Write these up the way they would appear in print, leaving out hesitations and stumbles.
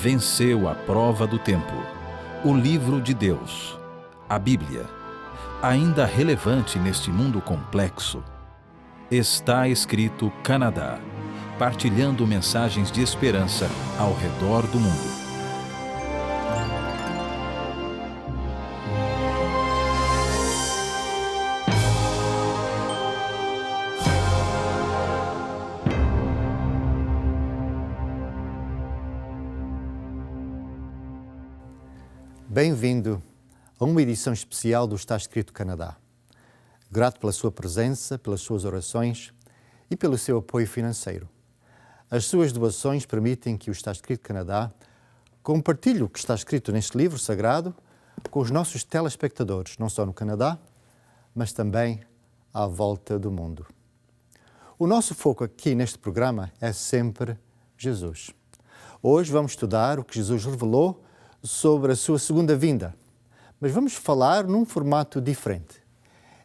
venceu a prova do tempo. O livro de Deus, a Bíblia, ainda relevante neste mundo complexo. Está escrito Canadá, partilhando mensagens de esperança ao redor do mundo. Bem-vindo a uma edição especial do Está Escrito Canadá. Grato pela sua presença, pelas suas orações e pelo seu apoio financeiro. As suas doações permitem que o Está Escrito Canadá compartilhe o que está escrito neste livro sagrado com os nossos telespectadores, não só no Canadá, mas também à volta do mundo. O nosso foco aqui neste programa é sempre Jesus. Hoje vamos estudar o que Jesus revelou sobre a sua segunda vinda, mas vamos falar num formato diferente.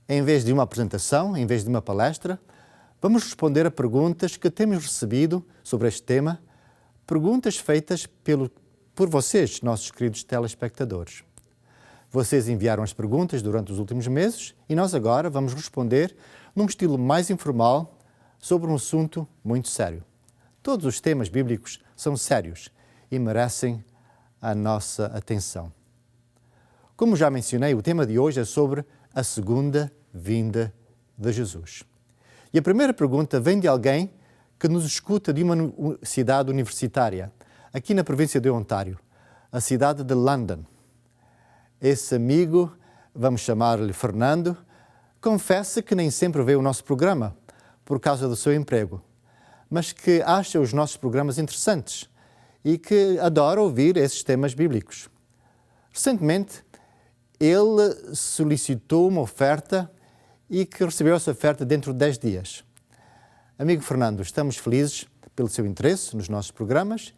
Em vez de uma apresentação, em vez de uma palestra, vamos responder a perguntas que temos recebido sobre este tema, perguntas feitas por vocês, nossos queridos telespectadores. Vocês enviaram as perguntas durante os últimos meses e nós agora vamos responder num estilo mais informal sobre um assunto muito sério. Todos os temas bíblicos são sérios e merecem a nossa atenção. Como já mencionei, o tema de hoje é sobre a segunda vinda de Jesus. E a primeira pergunta vem de alguém que nos escuta de uma cidade universitária, aqui na província de Ontário, a cidade de London. Esse amigo, vamos chamar-lhe Fernando, confessa que nem sempre vê o nosso programa por causa do seu emprego, mas que acha os nossos programas interessantes e que adora ouvir esses temas bíblicos. Recentemente, ele solicitou uma oferta e que recebeu essa oferta dentro de 10 dias. Amigo Fernando, estamos felizes pelo seu interesse nos nossos programas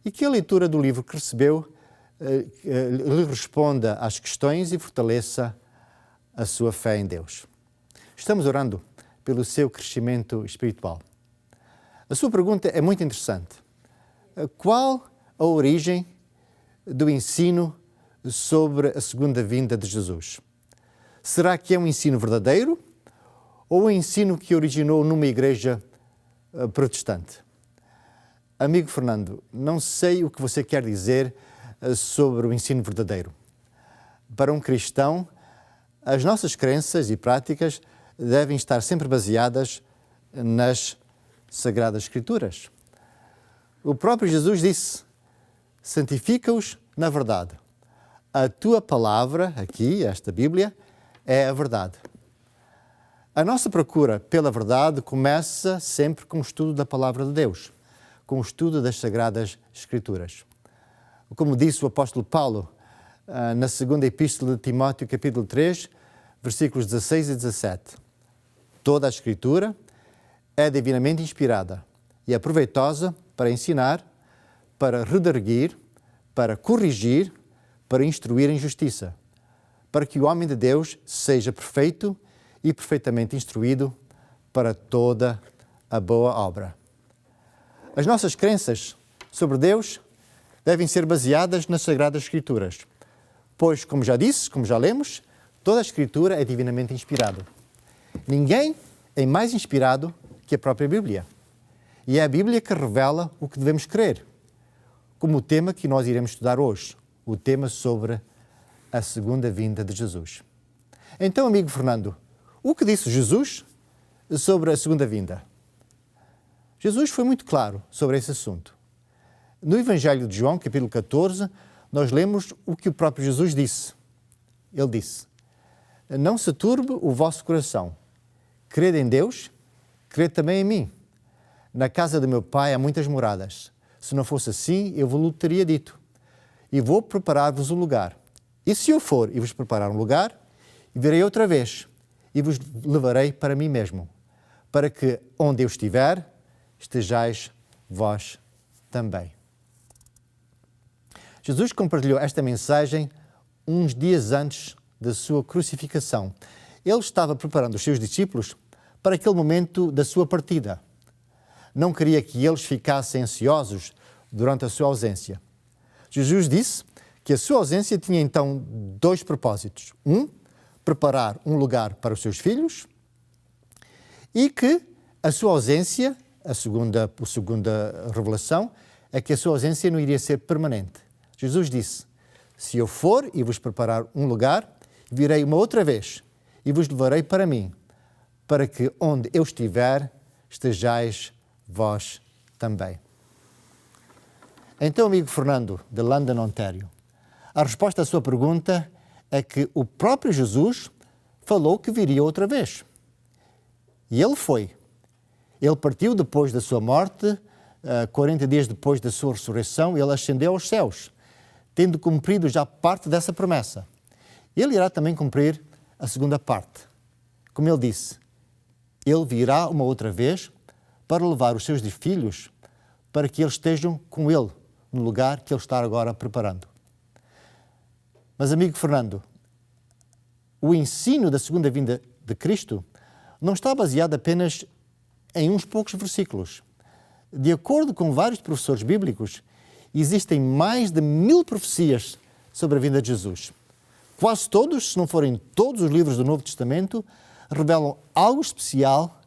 e que a leitura do livro que recebeu lhe responda às questões e fortaleça a sua fé em Deus. Estamos orando pelo seu crescimento espiritual. A sua pergunta é muito interessante. Qual a origem do ensino sobre a segunda vinda de Jesus? Será que é um ensino verdadeiro ou um ensino que originou numa igreja protestante? Amigo Fernando, não sei o que você quer dizer sobre o ensino verdadeiro. Para um cristão, as nossas crenças e práticas devem estar sempre baseadas nas Sagradas Escrituras. O próprio Jesus disse: santifica-os na verdade. A tua palavra, aqui, esta Bíblia, é a verdade. A nossa procura pela verdade começa sempre com o estudo da palavra de Deus, com o estudo das Sagradas Escrituras. Como disse o apóstolo Paulo, na segunda epístola de Timóteo, capítulo 3, versículos 16 e 17. Toda a Escritura é divinamente inspirada e é proveitosa para ensinar, para redarguir, para corrigir, para instruir em justiça, para que o homem de Deus seja perfeito e perfeitamente instruído para toda a boa obra. As nossas crenças sobre Deus devem ser baseadas nas Sagradas Escrituras, pois, como já disse, como já lemos, toda a Escritura é divinamente inspirada. Ninguém é mais inspirado que a própria Bíblia. E é a Bíblia que revela o que devemos crer, como o tema que nós iremos estudar hoje, o tema sobre a segunda vinda de Jesus. Então, amigo Fernando, o que disse Jesus sobre a segunda vinda? Jesus foi muito claro sobre esse assunto. No Evangelho de João, capítulo 14, nós lemos o que o próprio Jesus disse. Ele disse: não se turbe o vosso coração. Crede em Deus, crede também em mim. Na casa de meu pai há muitas moradas. Se não fosse assim, eu vos teria dito. E vou preparar-vos um lugar. E se eu for e vos preparar um lugar, virei outra vez e vos levarei para mim mesmo, para que onde eu estiver, estejais vós também. Jesus compartilhou esta mensagem uns dias antes da sua crucificação. Ele estava preparando os seus discípulos para aquele momento da sua partida. Não queria que eles ficassem ansiosos durante a sua ausência. Jesus disse que a sua ausência tinha então dois propósitos. Preparar um lugar para os seus filhos, e que a sua ausência, a segunda revelação, é que a sua ausência não iria ser permanente. Jesus disse: se eu for e vos preparar um lugar, virei uma outra vez e vos levarei para mim, para que onde eu estiver, estejais vós também. Então, amigo Fernando, de London, Ontário, a resposta à sua pergunta é que o próprio Jesus falou que viria outra vez. E ele foi. Ele partiu depois da sua morte, 40 dias depois da sua ressurreição, ele ascendeu aos céus, tendo cumprido já parte dessa promessa. Ele irá também cumprir a segunda parte. Como ele disse, ele virá uma outra vez para levar os seus filhos para que eles estejam com ele no lugar que ele está agora preparando. Mas, amigo Fernando, o ensino da segunda vinda de Cristo não está baseado apenas em uns poucos versículos. De acordo com vários professores bíblicos, existem mais de 1000 profecias sobre a vinda de Jesus. Quase todos, se não forem todos os livros do Novo Testamento, revelam algo especial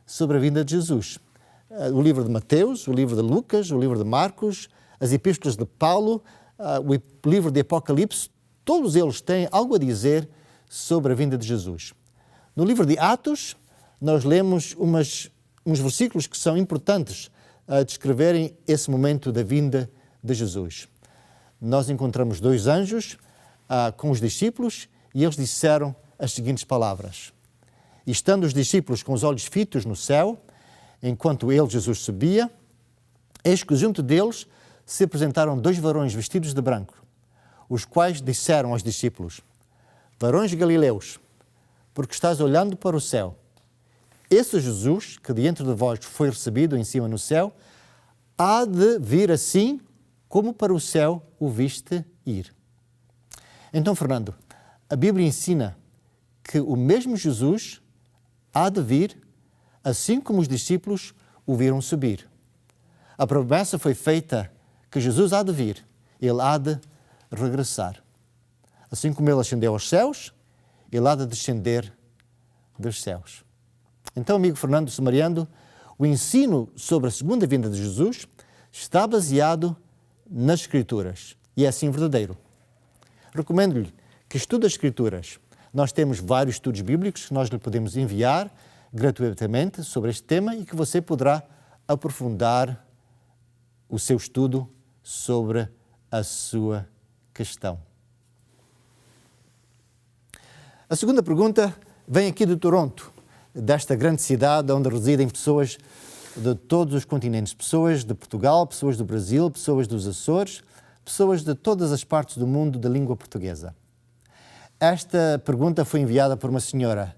sobre a vinda de Jesus. O livro de Mateus, o livro de Lucas, o livro de Marcos, as epístolas de Paulo, o livro de Apocalipse, todos eles têm algo a dizer sobre a vinda de Jesus. No livro de Atos, nós lemos uns versículos que são importantes a descreverem esse momento da vinda de Jesus. Nós encontramos 2 anjos com os discípulos e eles disseram as seguintes palavras: e estando os discípulos com os olhos fitos no céu, enquanto ele, Jesus, subia, eis que junto deles se apresentaram 2 varões vestidos de branco, os quais disseram aos discípulos: varões galileus, porque estás olhando para o céu, esse Jesus, que diante de vós foi recebido em cima no céu, há de vir assim como para o céu o viste ir. Então, Fernando, a Bíblia ensina que o mesmo Jesus há de vir assim como os discípulos o viram subir. A promessa foi feita que Jesus há de vir, ele há de regressar. Assim como ele ascendeu aos céus, ele há de descender dos céus. Então, amigo Fernando, sumariando, o ensino sobre a segunda vinda de Jesus está baseado nas Escrituras e é assim verdadeiro. Recomendo-lhe que estude as Escrituras. Nós temos vários estudos bíblicos que nós lhe podemos enviar gratuitamente sobre este tema e que você poderá aprofundar o seu estudo sobre a sua questão. A segunda pergunta vem aqui de Toronto, desta grande cidade onde residem pessoas de todos os continentes, pessoas de Portugal, pessoas do Brasil, pessoas dos Açores, pessoas de todas as partes do mundo da língua portuguesa. Esta pergunta foi enviada por uma senhora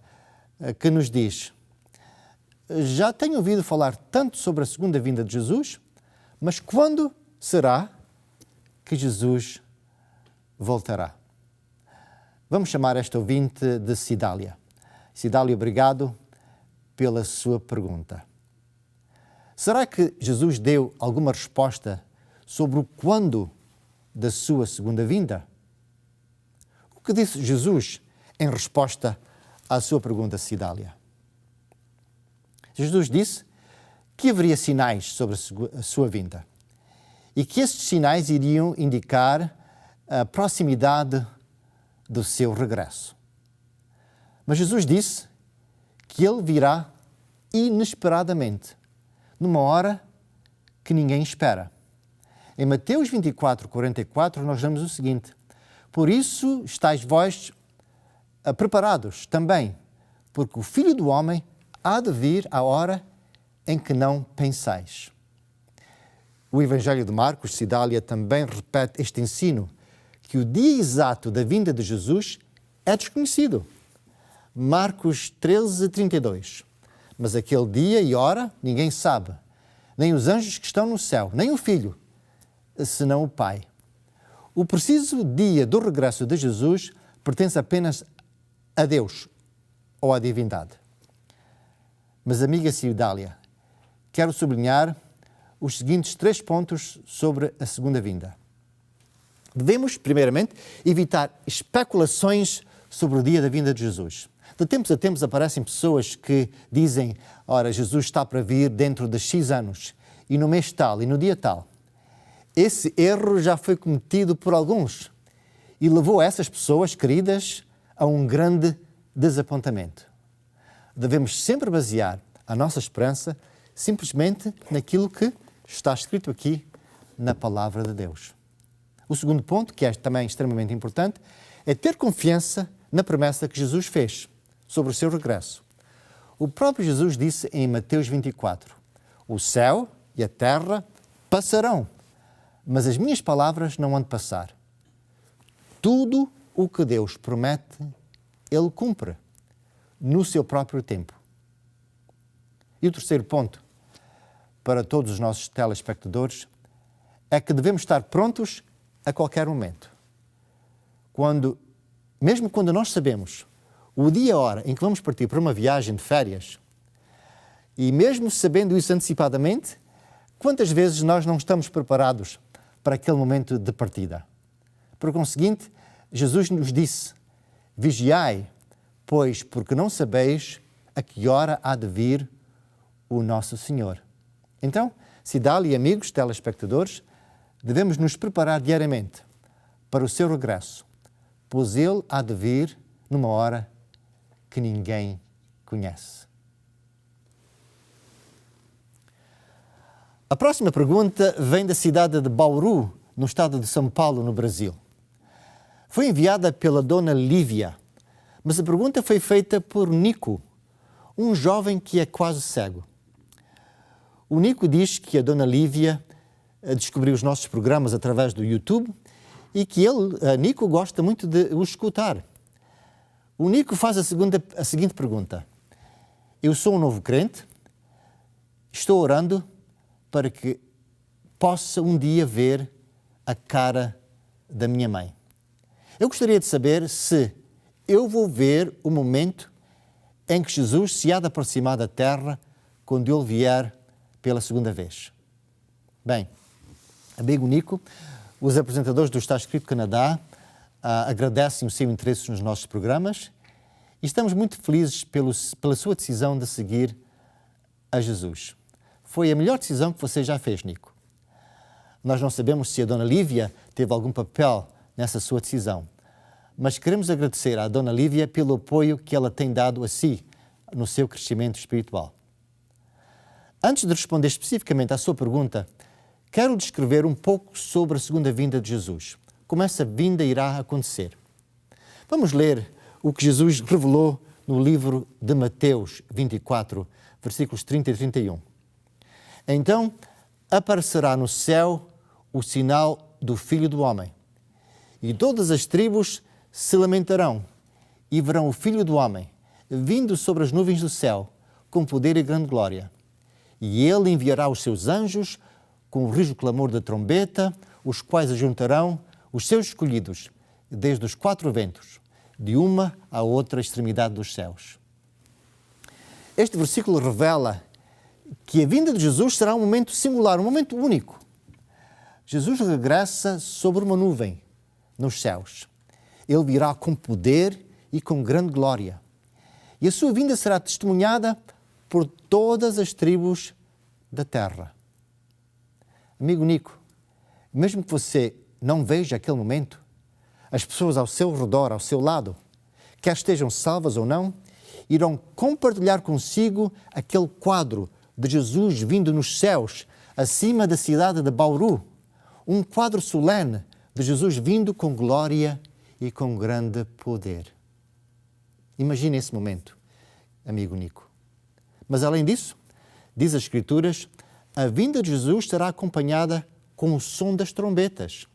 que nos diz: já tenho ouvido falar tanto sobre a segunda vinda de Jesus, mas quando será que Jesus voltará? Vamos chamar esta ouvinte de Cidália. Cidália, obrigado pela sua pergunta. Será que Jesus deu alguma resposta sobre o quando da sua segunda vinda? O que disse Jesus em resposta à sua pergunta, Cidália? Jesus disse que haveria sinais sobre a sua vinda e que esses sinais iriam indicar a proximidade do seu regresso. Mas Jesus disse que ele virá inesperadamente, numa hora que ninguém espera. Em Mateus 24, 44, nós lemos o seguinte: por isso estáis vós preparados também, porque o Filho do Homem há de vir à hora em que não pensais. O Evangelho de Marcos, Cidália, também repete este ensino, que o dia exato da vinda de Jesus é desconhecido. Marcos 13, 32. Mas aquele dia e hora ninguém sabe, nem os anjos que estão no céu, nem o Filho, senão o Pai. O preciso dia do regresso de Jesus pertence apenas a Deus ou à divindade. Mas, amiga Cidália, quero sublinhar os seguintes 3 pontos sobre a segunda vinda. Devemos, primeiramente, evitar especulações sobre o dia da vinda de Jesus. De tempos a tempos aparecem pessoas que dizem: ora, Jesus está para vir dentro de X anos, e no mês tal, e no dia tal. Esse erro já foi cometido por alguns e levou essas pessoas queridas a um grande desapontamento. Devemos sempre basear a nossa esperança simplesmente naquilo que está escrito aqui na Palavra de Deus. O segundo ponto, que é também extremamente importante, é ter confiança na promessa que Jesus fez sobre o seu regresso. O próprio Jesus disse em Mateus 24: o céu e a terra passarão, mas as minhas palavras não hão de passar. Tudo o que Deus promete, Ele cumpre no seu próprio tempo. E o terceiro ponto, para todos os nossos telespectadores, é que devemos estar prontos a qualquer momento. Mesmo quando nós sabemos o dia e a hora em que vamos partir para uma viagem de férias, e mesmo sabendo isso antecipadamente, quantas vezes nós não estamos preparados para aquele momento de partida? Por conseguinte, Jesus nos disse: vigiai, pois porque não sabeis a que hora há de vir o nosso Senhor. Então, Cidália e amigos telespectadores, devemos nos preparar diariamente para o seu regresso, pois Ele há de vir numa hora que ninguém conhece. A próxima pergunta vem da cidade de Bauru, no estado de São Paulo, no Brasil. Foi enviada pela dona Lívia, mas a pergunta foi feita por Nico, um jovem que é quase cego. O Nico diz que a dona Lívia descobriu os nossos programas através do YouTube e que Nico, gosta muito de os escutar. O Nico faz a seguinte pergunta: eu sou um novo crente, estou orando para que possa um dia ver a cara da minha mãe. Eu gostaria de saber se eu vou ver o momento em que Jesus se há de aproximar da terra quando Ele vier pela segunda vez. Bem, amigo Nico, os apresentadores do Está Escrito Canadá agradecem o seu interesse nos nossos programas e estamos muito felizes pela sua decisão de seguir a Jesus. Foi a melhor decisão que você já fez, Nico. Nós não sabemos se a dona Lívia teve algum papel nessa sua decisão, mas queremos agradecer à dona Lívia pelo apoio que ela tem dado a si no seu crescimento espiritual. Antes de responder especificamente à sua pergunta, quero descrever um pouco sobre a segunda vinda de Jesus, como essa vinda irá acontecer. Vamos ler o que Jesus revelou no livro de Mateus 24, versículos 30 e 31. Então aparecerá no céu o sinal do Filho do Homem, e todas as tribos se lamentarão e verão o Filho do Homem vindo sobre as nuvens do céu com poder e grande glória. E Ele enviará os seus anjos com o rijo clamor da trombeta, os quais ajuntarão os seus escolhidos desde os quatro ventos, de uma à outra extremidade dos céus. Este versículo revela que a vinda de Jesus será um momento singular, um momento único. Jesus regressa sobre uma nuvem nos céus. Ele virá com poder e com grande glória. E a sua vinda será testemunhada por todas as tribos da terra. Amigo Nico, mesmo que você não veja aquele momento, as pessoas ao seu redor, ao seu lado, quer estejam salvas ou não, irão compartilhar consigo aquele quadro de Jesus vindo nos céus, acima da cidade de Bauru. Um quadro solene de Jesus vindo com glória e com grande poder. Imagine esse momento, amigo Nico. Mas além disso, diz as Escrituras, a vinda de Jesus será acompanhada com o som das trombetas,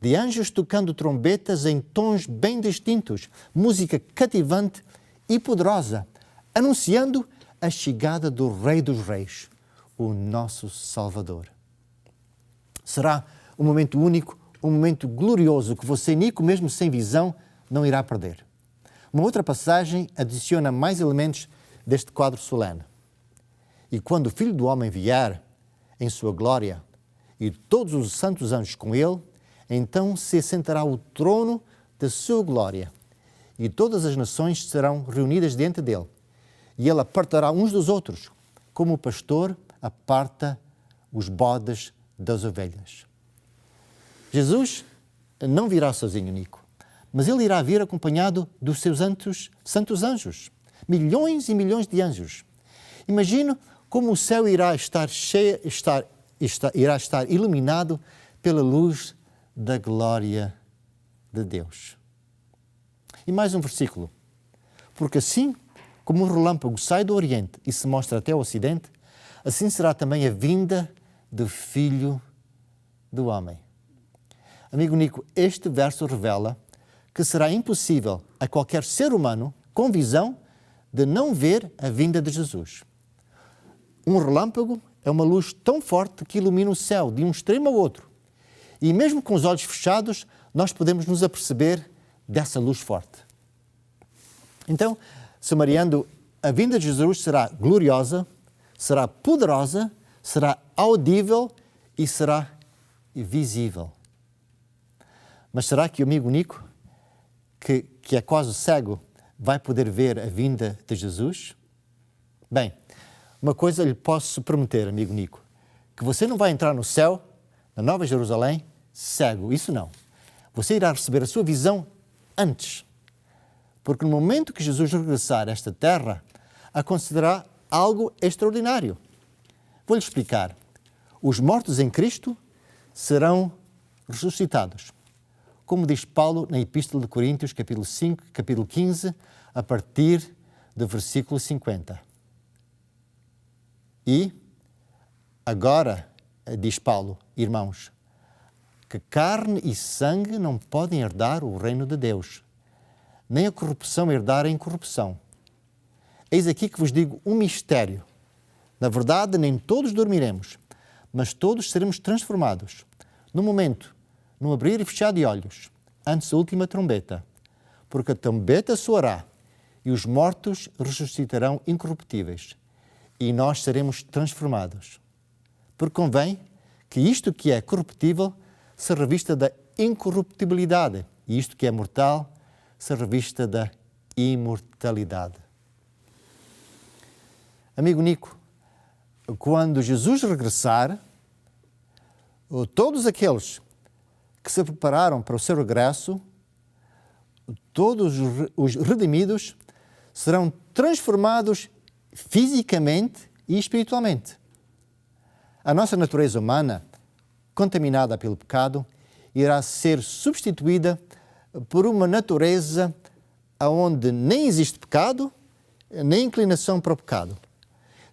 de anjos tocando trombetas em tons bem distintos, música cativante e poderosa, anunciando a chegada do Rei dos Reis, o nosso Salvador. Será um momento único, um momento glorioso que você, Nico, mesmo sem visão, não irá perder. Uma outra passagem adiciona mais elementos deste quadro solene. E quando o Filho do Homem vier em sua glória e todos os santos anjos com ele, Então se assentará o trono da sua glória, e todas as nações serão reunidas diante dele. E ele apartará uns dos outros, como o pastor aparta os bodes das ovelhas. Jesus não virá sozinho, Nico, mas ele irá vir acompanhado dos seus santos anjos, milhões e milhões de anjos. Imagino como o céu irá estar iluminado pela luz da glória de Deus. E mais um versículo. Porque assim como o relâmpago sai do Oriente e se mostra até o Ocidente, assim será também a vinda do Filho do Homem. Amigo Nico, este verso revela que será impossível a qualquer ser humano com visão de não ver a vinda de Jesus. Um relâmpago é uma luz tão forte que ilumina o céu de um extremo ao outro. E mesmo com os olhos fechados, nós podemos nos aperceber dessa luz forte. Então, sumariando, a vinda de Jesus será gloriosa, será poderosa, será audível e será visível. Mas será que o amigo Nico, que é quase cego, vai poder ver a vinda de Jesus? Bem, uma coisa lhe posso prometer, amigo Nico, que você não vai entrar no céu, na Nova Jerusalém, cego. Isso não. Você irá receber a sua visão antes. Porque no momento que Jesus regressar a esta terra, acontecerá algo extraordinário. Vou-lhe explicar. Os mortos em Cristo serão ressuscitados. Como diz Paulo na Epístola de Coríntios, capítulo 5, capítulo 15, a partir do versículo 50. E agora, diz Paulo, irmãos, que carne e sangue não podem herdar o reino de Deus, nem a corrupção herdar a incorrupção. Eis aqui que vos digo um mistério. Na verdade, nem todos dormiremos, mas todos seremos transformados. No momento, no abrir e fechar de olhos, antes da última trombeta, porque a trombeta soará e os mortos ressuscitarão incorruptíveis, e nós seremos transformados. Porque convém que isto que é corruptível se revista da incorruptibilidade, e isto que é mortal se revista da imortalidade. Amigo Nico, quando Jesus regressar, todos aqueles que se prepararam para o seu regresso, todos os redimidos, serão transformados fisicamente e espiritualmente. A nossa natureza humana, contaminada pelo pecado, irá ser substituída por uma natureza onde nem existe pecado, nem inclinação para o pecado.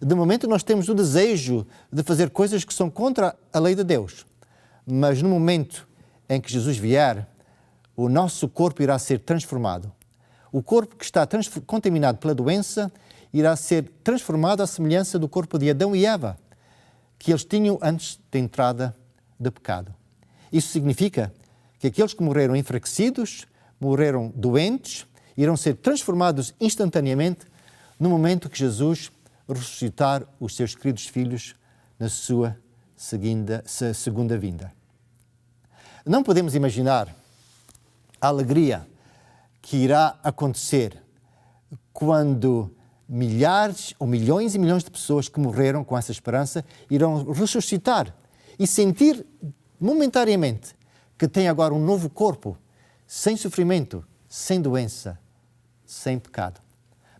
De momento nós temos o desejo de fazer coisas que são contra a lei de Deus, mas no momento em que Jesus vier, o nosso corpo irá ser transformado. O corpo que está contaminado pela doença irá ser transformado à semelhança do corpo de Adão e Eva, que eles tinham antes da entrada do pecado. Isso significa que aqueles que morreram enfraquecidos, morreram doentes, irão ser transformados instantaneamente no momento que Jesus ressuscitar os seus queridos filhos na sua segunda vinda. Não podemos imaginar a alegria que irá acontecer quando milhares ou milhões e milhões de pessoas que morreram com essa esperança irão ressuscitar e sentir momentaneamente que têm agora um novo corpo, sem sofrimento, sem doença, sem pecado.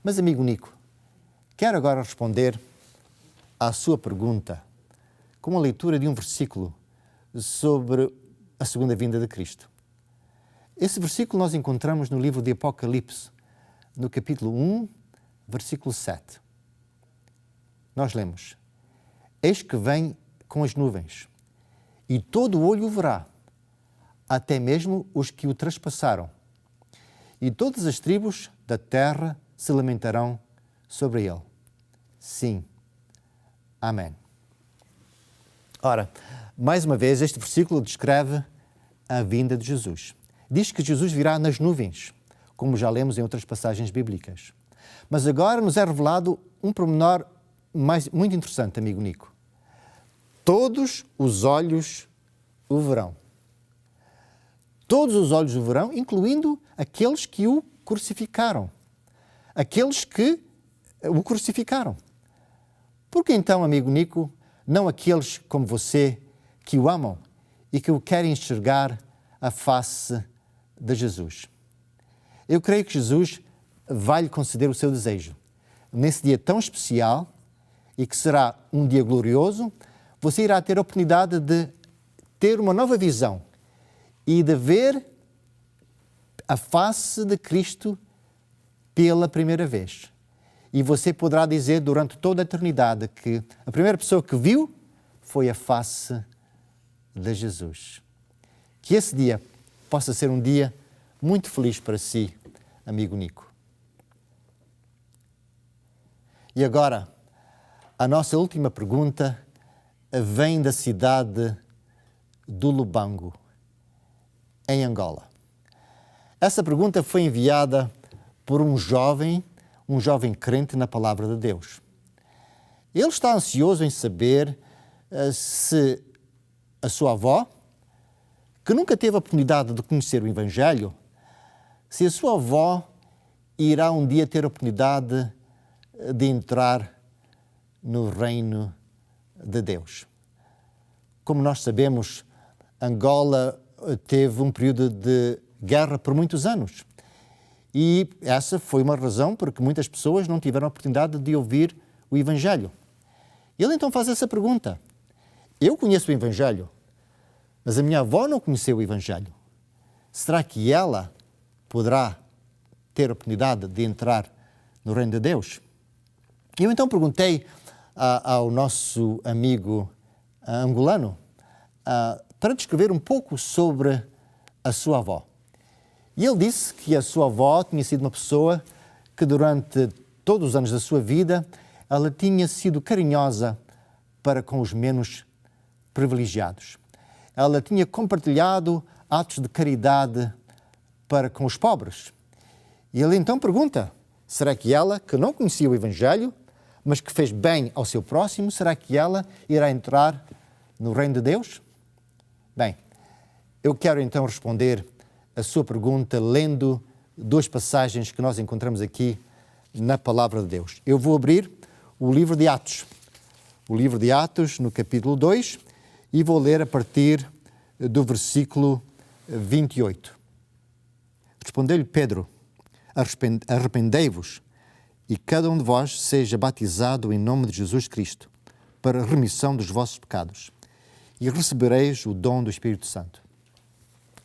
Mas, amigo Nico, quero agora responder à sua pergunta com a leitura de um versículo sobre a segunda vinda de Cristo. Esse versículo nós encontramos no livro de Apocalipse, no capítulo 1, versículo 7. Nós lemos: Eis que vem com as nuvens, e todo o olho o verá, até mesmo os que o traspassaram, e todas as tribos da terra se lamentarão sobre ele. Sim. Amém. Ora, mais uma vez, este versículo descreve a vinda de Jesus. Diz que Jesus virá nas nuvens, como já lemos em outras passagens bíblicas. Mas agora nos é revelado um pormenor muito interessante, amigo Nico. Todos os olhos o verão. Todos os olhos o verão, incluindo aqueles que o crucificaram. Aqueles que o crucificaram. Por que então, amigo Nico, não aqueles como você que o amam e que o querem enxergar a face de Jesus? Eu creio que Jesus vai lhe conceder o seu desejo. Nesse dia tão especial e que será um dia glorioso, você irá ter a oportunidade de ter uma nova visão e de ver a face de Cristo pela primeira vez. E você poderá dizer durante toda a eternidade que a primeira pessoa que viu foi a face de Jesus. Que esse dia possa ser um dia muito feliz para si, amigo Nico. E agora, a nossa última pergunta vem da cidade do Lubango, em Angola. Essa pergunta foi enviada por um jovem crente na palavra de Deus. Ele está ansioso em saber se a sua avó, que nunca teve a oportunidade de conhecer o Evangelho, se a sua avó irá um dia ter a oportunidade de entrar no reino de Deus. Como nós sabemos, Angola teve um período de guerra por muitos anos. E essa foi uma razão porque muitas pessoas não tiveram a oportunidade de ouvir o Evangelho. Ele então faz essa pergunta. Eu conheço o Evangelho, mas a minha avó não conheceu o Evangelho. Será que ela poderá ter a oportunidade de entrar no reino de Deus? Eu então perguntei ao nosso amigo angolano para descrever um pouco sobre a sua avó. E ele disse que a sua avó tinha sido uma pessoa que durante todos os anos da sua vida ela tinha sido carinhosa para com os menos privilegiados. Ela tinha compartilhado atos de caridade para com os pobres. E ele então pergunta, será que ela, que não conhecia o Evangelho, mas que fez bem ao seu próximo, será que ela irá entrar no reino de Deus? Bem, eu quero então responder a sua pergunta lendo duas passagens que nós encontramos aqui na Palavra de Deus. Eu vou abrir o livro de Atos. O livro de Atos, no capítulo 2, e vou ler a partir do versículo 28. Respondeu-lhe Pedro, arrependei-vos e cada um de vós seja batizado em nome de Jesus Cristo para a remissão dos vossos pecados e recebereis o dom do Espírito Santo.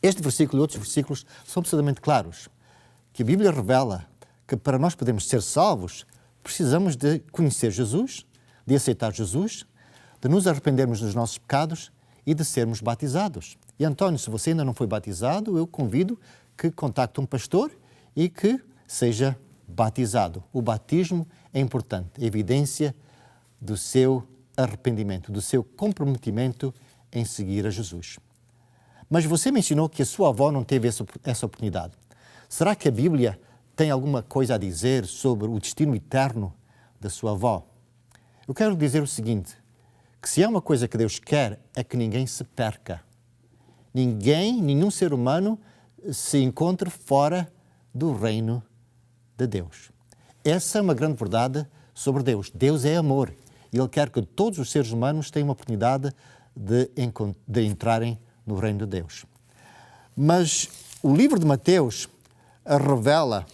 Este versículo e outros versículos são absolutamente claros, que a Bíblia revela que para nós podermos ser salvos, precisamos de conhecer Jesus, de aceitar Jesus, de nos arrependermos dos nossos pecados e de sermos batizados. E António, se você ainda não foi batizado, eu convido que contacte um pastor e que seja batizado. O batismo é importante, é evidência do seu arrependimento, do seu comprometimento em seguir a Jesus. Mas você mencionou que a sua avó não teve essa oportunidade. Será que a Bíblia tem alguma coisa a dizer sobre o destino eterno da sua avó? Eu quero dizer o seguinte, que se há uma coisa que Deus quer é que ninguém se perca. Nenhum ser humano se encontre fora do reino de Deus. Essa é uma grande verdade sobre Deus. Deus é amor e Ele quer que todos os seres humanos tenham uma oportunidade de entrarem no reino de Deus. Mas o livro de Mateus revela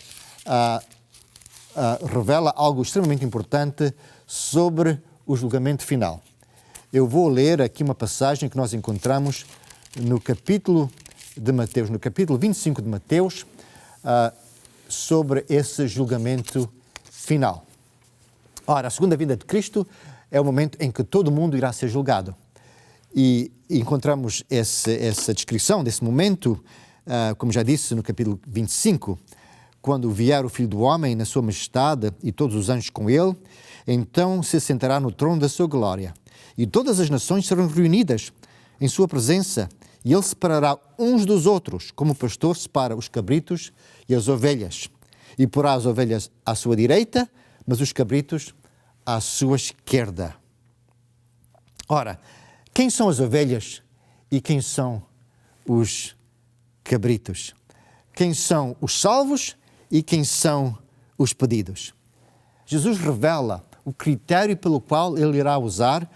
algo extremamente importante sobre o julgamento final. Eu vou ler aqui uma passagem que nós encontramos no capítulo de Mateus, no capítulo 25 de Mateus, sobre esse julgamento final. Ora, a segunda vinda de Cristo é o momento em que todo mundo irá ser julgado. E encontramos essa descrição desse momento, como já disse, no capítulo 25, quando vier o Filho do Homem na sua majestade e todos os anjos com ele, então se sentará no trono da sua glória. E todas as nações serão reunidas em sua presença, e ele separará uns dos outros, como o pastor separa os cabritos e as ovelhas. E porá as ovelhas à sua direita, mas os cabritos à sua esquerda. Ora, quem são as ovelhas e quem são os cabritos. Quem são os salvos e quem são os pedidos. Jesus revela o critério pelo qual ele irá usar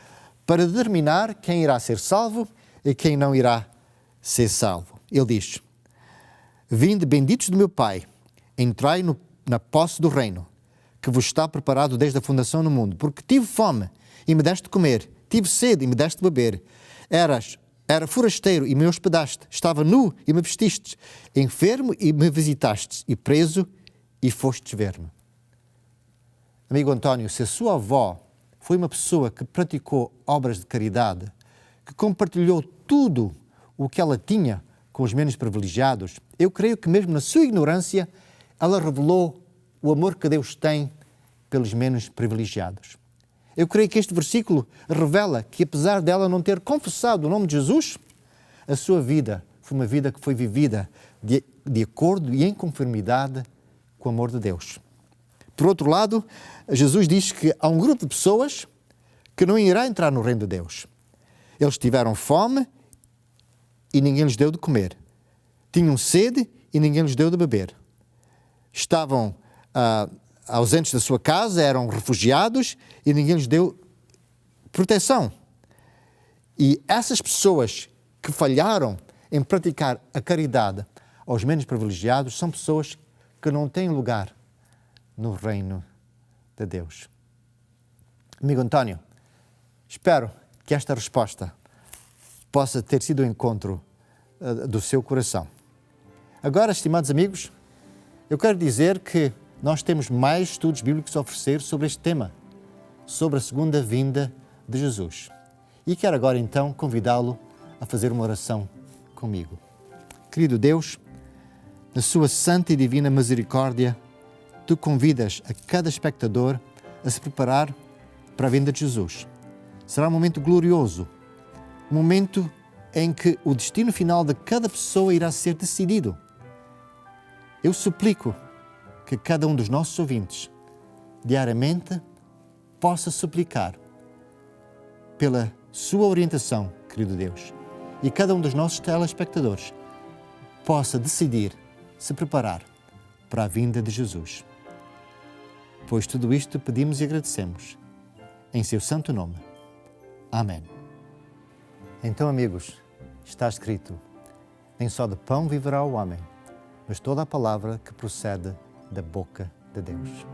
para determinar quem irá ser salvo e quem não irá ser salvo. Ele diz: vinde benditos do meu Pai, entrai na posse do reino, que vos está preparado desde a fundação do mundo, porque tive fome e me deste de comer, tive sede e me deste de beber, era forasteiro e me hospedaste, estava nu e me vestistes, enfermo e me visitastes, e preso e fostes ver-me. Amigo António, se a sua avó foi uma pessoa que praticou obras de caridade, que compartilhou tudo o que ela tinha com os menos privilegiados, eu creio que mesmo na sua ignorância, ela revelou o amor que Deus tem pelos menos privilegiados. Eu creio que este versículo revela que, apesar dela não ter confessado o nome de Jesus, a sua vida foi uma vida que foi vivida de acordo e em conformidade com o amor de Deus. Por outro lado, Jesus diz que há um grupo de pessoas que não irá entrar no reino de Deus. Eles tiveram fome e ninguém lhes deu de comer. Tinham sede e ninguém lhes deu de beber. Estavam ausentes da sua casa, eram refugiados e ninguém lhes deu proteção. E essas pessoas que falharam em praticar a caridade aos menos privilegiados são pessoas que não têm lugar no reino de Deus. Amigo António, espero que esta resposta possa ter sido o encontro do seu coração. Agora, estimados amigos, eu quero dizer que nós temos mais estudos bíblicos a oferecer sobre este tema, sobre a segunda vinda de Jesus. E quero agora então convidá-lo a fazer uma oração comigo. Querido Deus, na sua santa e divina misericórdia, tu convidas a cada espectador a se preparar para a vinda de Jesus. Será um momento glorioso, um momento em que o destino final de cada pessoa irá ser decidido. Eu suplico que cada um dos nossos ouvintes, diariamente, possa suplicar pela sua orientação, querido Deus, e cada um dos nossos telespectadores possa decidir se preparar para a vinda de Jesus. Pois tudo isto pedimos e agradecemos, em seu santo nome. Amém. Então, amigos, está escrito: nem só de pão viverá o homem, mas toda a palavra que procede da boca de Deus.